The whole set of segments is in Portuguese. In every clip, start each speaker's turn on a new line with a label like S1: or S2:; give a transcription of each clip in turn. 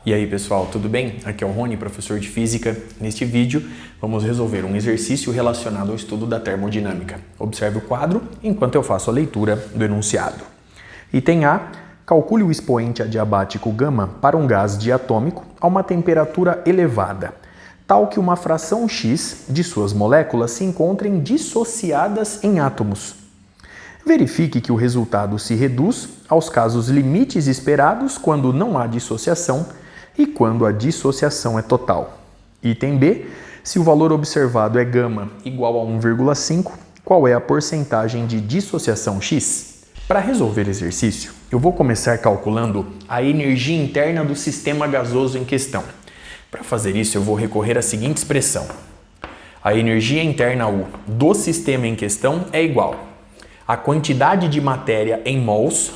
S1: E aí pessoal, tudo bem? Aqui é o Rony, professor de Física. Neste vídeo vamos resolver um exercício relacionado ao estudo da termodinâmica. Observe o quadro enquanto eu faço a leitura do enunciado. Item A. Calcule o expoente adiabático γ para um gás diatômico a uma temperatura elevada, tal que uma fração x de suas moléculas se encontrem dissociadas em átomos. Verifique que o resultado se reduz aos casos limites esperados quando não há dissociação e quando a dissociação é total. Item B. Se o valor observado é γ igual a 1,5, qual é a porcentagem de dissociação x? Para resolver o exercício, eu vou começar calculando a energia interna do sistema gasoso em questão. Para fazer isso, eu vou recorrer à seguinte expressão. A energia interna U do sistema em questão é igual a quantidade de matéria em mols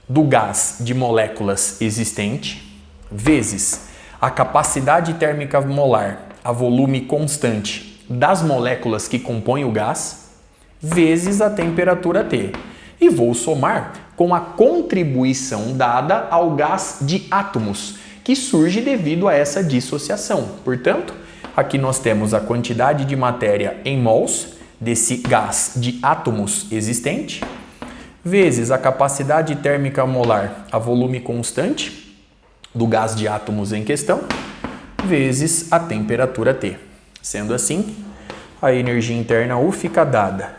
S1: do gás de moléculas existente vezes a capacidade térmica molar a volume constante das moléculas que compõem o gás vezes a temperatura T. E vou somar com a contribuição dada ao gás de átomos, que surge devido a essa dissociação. Portanto, aqui nós temos a quantidade de matéria em mols desse gás de átomos existente, vezes a capacidade térmica molar a volume constante do gás de átomos em questão, vezes a temperatura T. Sendo assim, a energia interna U fica dada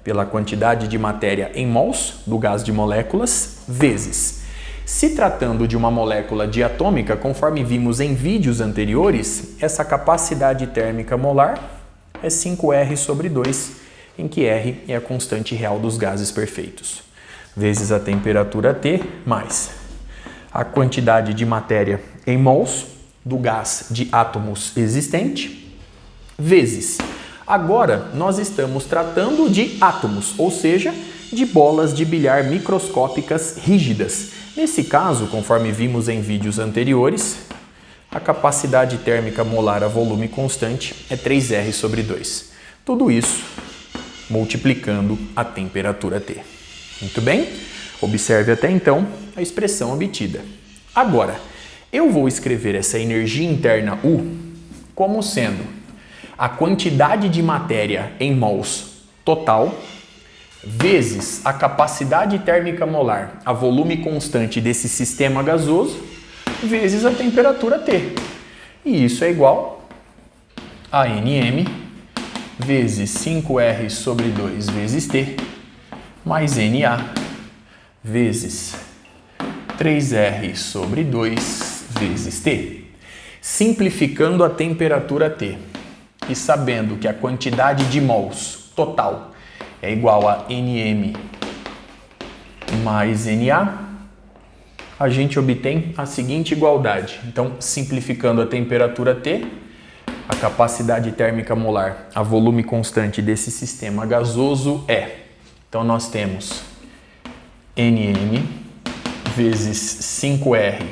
S1: pela quantidade de matéria em mols do gás de moléculas, vezes. Se tratando de uma molécula diatômica, conforme vimos em vídeos anteriores, essa capacidade térmica molar é 5R sobre 2, em que R é a constante real dos gases perfeitos, vezes a temperatura T, mais a quantidade de matéria em mols do gás de átomos existente, vezes. Agora, nós estamos tratando de átomos, ou seja, de bolas de bilhar microscópicas rígidas. Nesse caso, conforme vimos em vídeos anteriores, a capacidade térmica molar a volume constante é 3R sobre 2. Tudo isso multiplicando a temperatura T. Muito bem? Observe até então a expressão obtida. Agora, eu vou escrever essa energia interna U como sendo a quantidade de matéria em mols total vezes a capacidade térmica molar a volume constante desse sistema gasoso vezes a temperatura T. E isso é igual a Nm vezes 5R sobre 2 vezes T mais Na vezes 3R sobre 2 vezes T. Simplificando a temperatura T e sabendo que a quantidade de mols total é igual a Nm mais Na, a gente obtém a seguinte igualdade. Então, simplificando a temperatura T, a capacidade térmica molar a volume constante desse sistema gasoso é. Então, nós temos Nm vezes 5R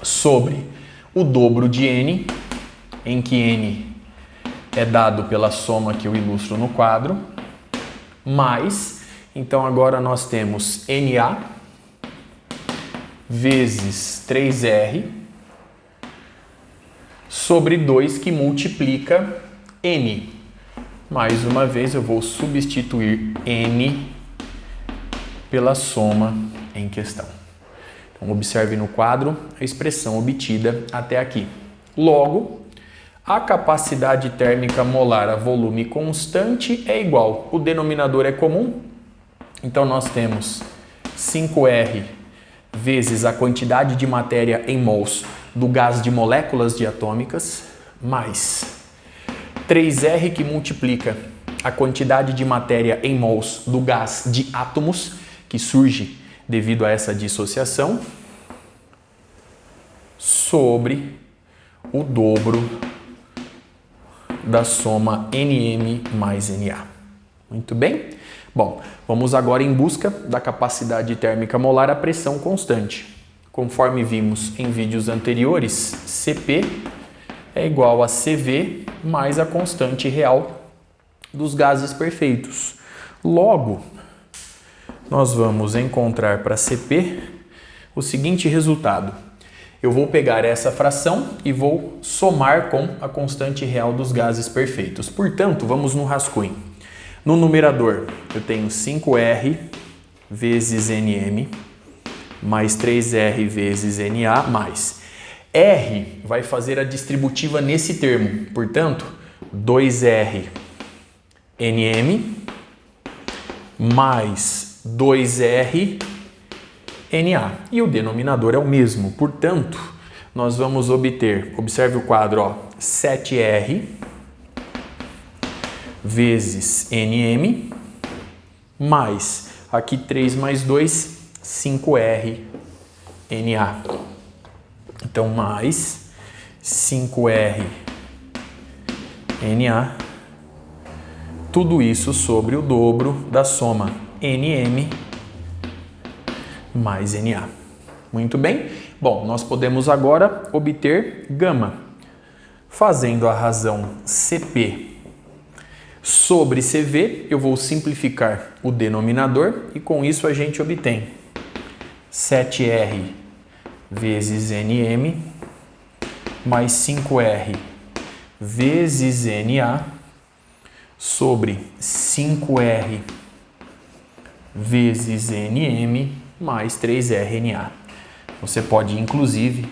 S1: sobre o dobro de N, em que N é dado pela soma que eu ilustro no quadro, mais, então agora nós temos Na vezes 3R sobre 2 que multiplica N. Mais uma vez eu vou substituir N pela soma em questão. Então, observe no quadro a expressão obtida até aqui. Logo, a capacidade térmica molar a volume constante é igual. O denominador é comum, então nós temos 5R vezes a quantidade de matéria em mols do gás de moléculas diatômicas, mais 3R que multiplica a quantidade de matéria em mols do gás de átomos, que surge devido a essa dissociação, sobre o dobro da soma Nm mais Na. Muito bem? Bom, vamos agora em busca da capacidade térmica molar a pressão constante. Conforme vimos em vídeos anteriores, Cp é igual a Cv mais a constante real dos gases perfeitos. Logo, nós vamos encontrar para Cp o seguinte resultado. Eu vou pegar essa fração e vou somar com a constante real dos gases perfeitos. Portanto, vamos no rascunho. No numerador, eu tenho 5R vezes Nm mais 3R vezes Na mais. R vai fazer a distributiva nesse termo. Portanto, 2R Nm mais 2R Na. E o denominador é o mesmo. Portanto, nós vamos obter, observe o quadro, ó, 7R vezes Nm mais, aqui 3 mais 2, 5R Na. Então, mais 5R Na. Tudo isso sobre o dobro da soma Nm mais Na. Muito bem? Bom, nós podemos agora obter gama. Fazendo a razão Cp sobre Cv, eu vou simplificar o denominador e com isso a gente obtém 7R vezes Nm mais 5R vezes Na sobre 5R vezes Nm mais 3RNA. Você pode, inclusive,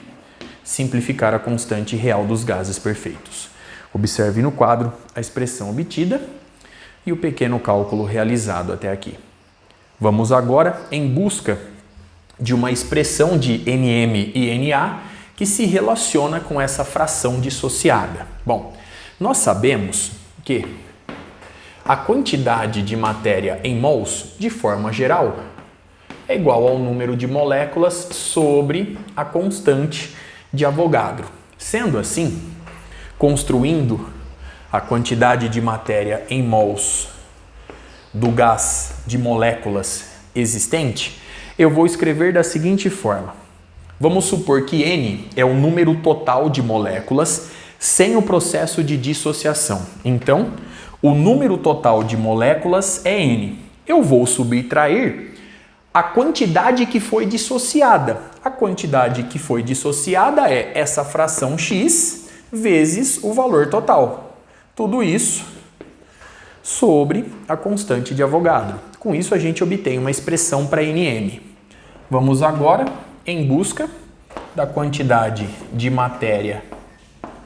S1: simplificar a constante real dos gases perfeitos. Observe no quadro a expressão obtida e o pequeno cálculo realizado até aqui. Vamos agora em busca de uma expressão de Nm e Na que se relaciona com essa fração dissociada. Bom, nós sabemos que a quantidade de matéria em mols, de forma geral, é igual ao número de moléculas sobre a constante de Avogadro. Sendo assim, construindo a quantidade de matéria em mols do gás de moléculas existente, eu vou escrever da seguinte forma. Vamos supor que N é o número total de moléculas sem o processo de dissociação. Então, o número total de moléculas é N. Eu vou subtrair a quantidade que foi dissociada. A quantidade que foi dissociada é essa fração x vezes o valor total. Tudo isso sobre a constante de Avogadro. Com isso, a gente obtém uma expressão para Nm. Vamos agora em busca da quantidade de matéria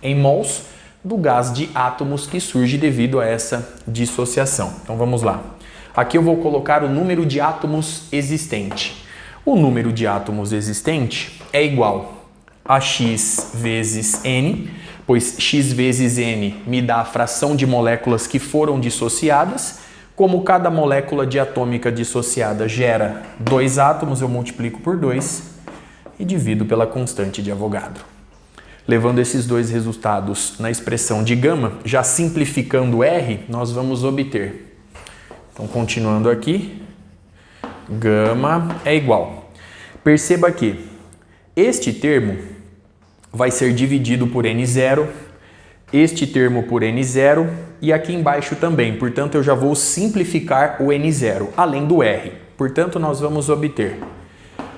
S1: em mols do gás de átomos que surge devido a essa dissociação. Então, vamos lá. Aqui eu vou colocar o número de átomos existente. O número de átomos existente é igual a x vezes n, pois x vezes n me dá a fração de moléculas que foram dissociadas. Como cada molécula diatômica dissociada gera 2 átomos, eu multiplico por 2 e divido pela constante de Avogadro. Levando esses dois resultados na expressão de gama, já simplificando R, nós vamos obter. Então, continuando aqui, gama é igual. Perceba que este termo vai ser dividido por N0, este termo por N0 e aqui embaixo também. Portanto, eu já vou simplificar o N0, além do R. Portanto, nós vamos obter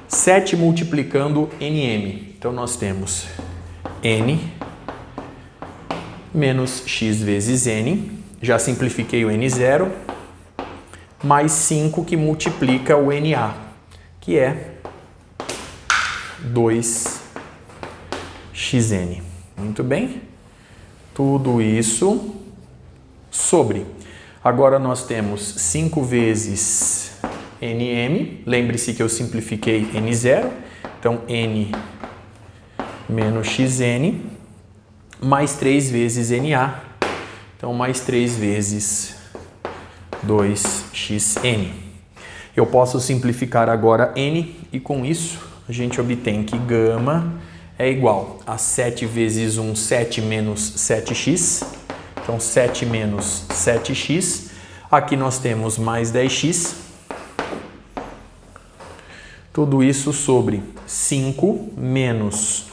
S1: 7 multiplicando Nm. Então, nós temos N menos x vezes N. Já simplifiquei o N0. Mais 5 que multiplica o Na, que é 2xn. Muito bem? Tudo isso sobre. Agora nós temos 5 vezes Nm. Lembre-se que eu simplifiquei N0. Então, N menos xn. Mais 3 vezes Na. Então, mais 3 vezes 2xn. Eu posso simplificar agora n e com isso a gente obtém que gama é igual a 7 vezes 1, 7 menos 7x. Então, 7 menos 7x. Aqui nós temos mais 10x. Tudo isso sobre 5 menos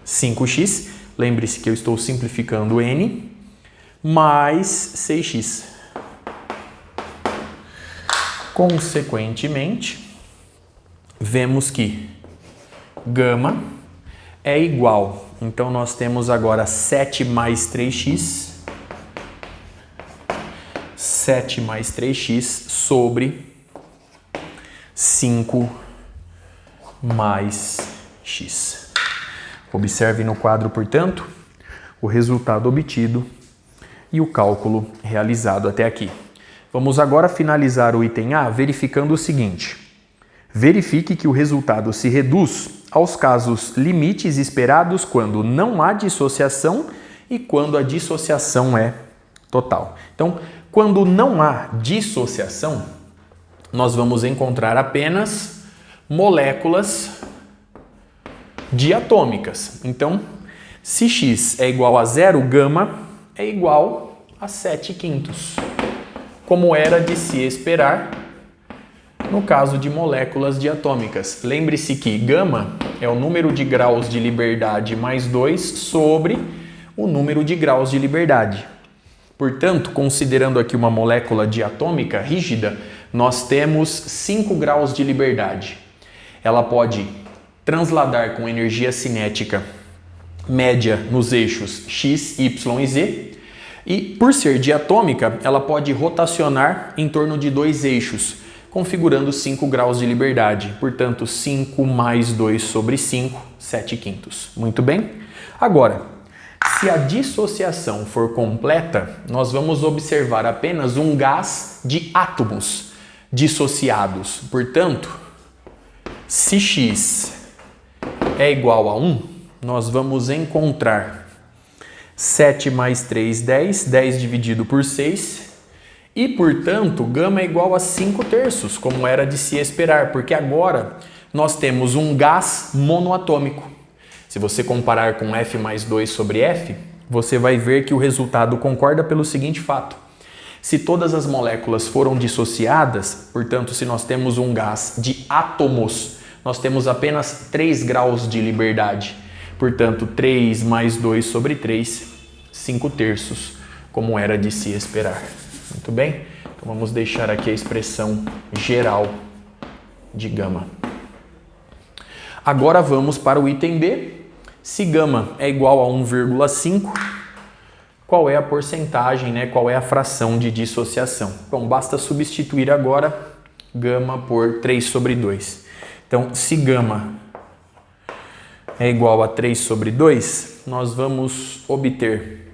S1: 5x. Lembre-se que eu estou simplificando n. Mais 6x. Consequentemente, vemos que gama é igual, então nós temos agora 7 mais 3x, 7 mais 3x sobre 5 mais x. Observe no quadro, portanto, o resultado obtido e o cálculo realizado até aqui. Vamos agora finalizar o item A verificando o seguinte. Verifique que o resultado se reduz aos casos limites esperados quando não há dissociação e quando a dissociação é total. Então, quando não há dissociação, nós vamos encontrar apenas moléculas diatômicas. Então, se x é igual a 0, gama é igual a 7/5, como era de se esperar no caso de moléculas diatômicas. Lembre-se que gama é o número de graus de liberdade mais 2 sobre o número de graus de liberdade. Portanto, considerando aqui uma molécula diatômica rígida, nós temos 5 graus de liberdade. Ela pode transladar com energia cinética média nos eixos x, y e z, e por ser diatômica, ela pode rotacionar em torno de 2 eixos, configurando 5 graus de liberdade. Portanto, 5 mais 2 sobre 5, 7/5. Muito bem? Agora, se a dissociação for completa, nós vamos observar apenas um gás de átomos dissociados. Portanto, se x é igual a 1, nós vamos encontrar 7 mais 3, 10, 10 dividido por 6, e, portanto, gama é igual a 5/3, como era de se esperar, porque agora nós temos um gás monoatômico. Se você comparar com F mais 2 sobre F, você vai ver que o resultado concorda pelo seguinte fato. Se todas as moléculas foram dissociadas, portanto, se nós temos um gás de átomos, nós temos apenas 3 graus de liberdade. Portanto, 3 mais 2 sobre 3, 5/3, como era de se esperar. Muito bem? Então vamos deixar aqui a expressão geral de gama. Agora vamos para o item B. Se gama é igual a 1,5, qual é a porcentagem, qual é a fração de dissociação? Bom, basta substituir agora gama por 3 sobre 2. Então, se gama é igual a 3 sobre 2, nós vamos obter.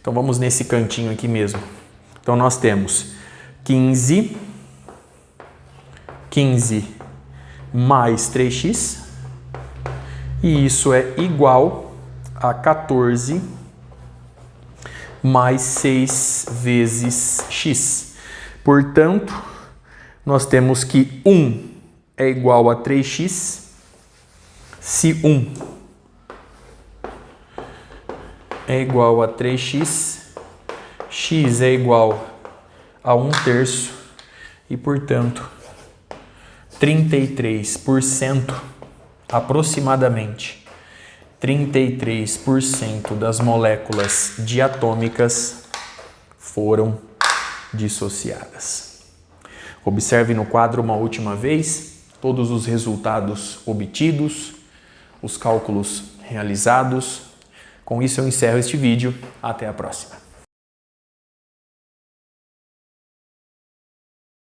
S1: Então, vamos nesse cantinho aqui mesmo. Então, nós temos 15 mais 3x, e isso é igual a 14 mais 6 vezes x. Portanto, nós temos que 1 é igual a 3x, se 1 é igual a 3x, x é igual a 1/3 e, portanto, 33%, aproximadamente 33% das moléculas diatômicas foram dissociadas. Observe no quadro uma última vez todos os resultados obtidos, os cálculos realizados. Com isso eu encerro este vídeo. Até a próxima.